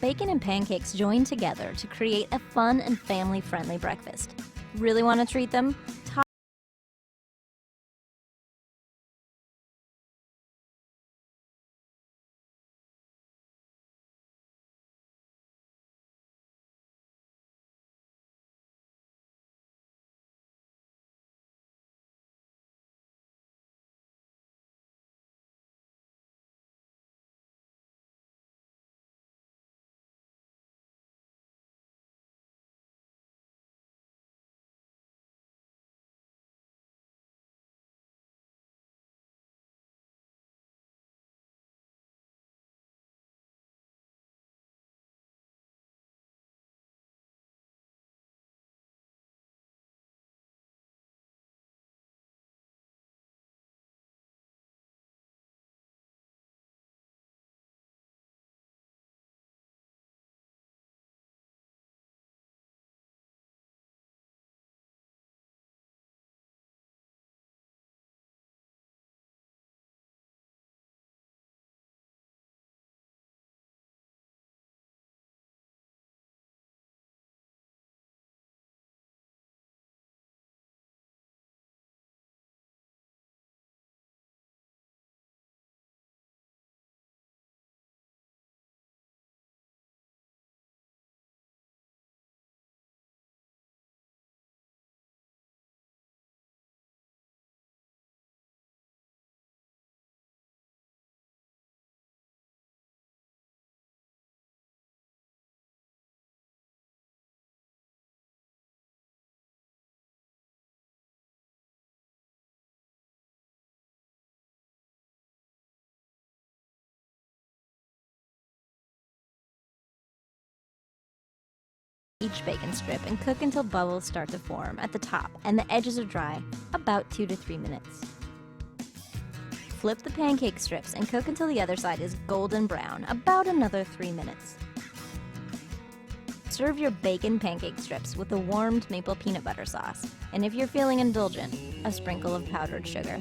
bacon and pancakes join together to create a fun and family-friendly breakfast. Really want to treat them? Each bacon strip and cook until bubbles start to form at the top and the edges are dry, about 2 to 3 minutes. Flip the pancake strips and cook until the other side is golden brown, about another 3 minutes. Serve your bacon pancake strips with a warmed maple peanut butter sauce, and if you're feeling indulgent, a sprinkle of powdered sugar.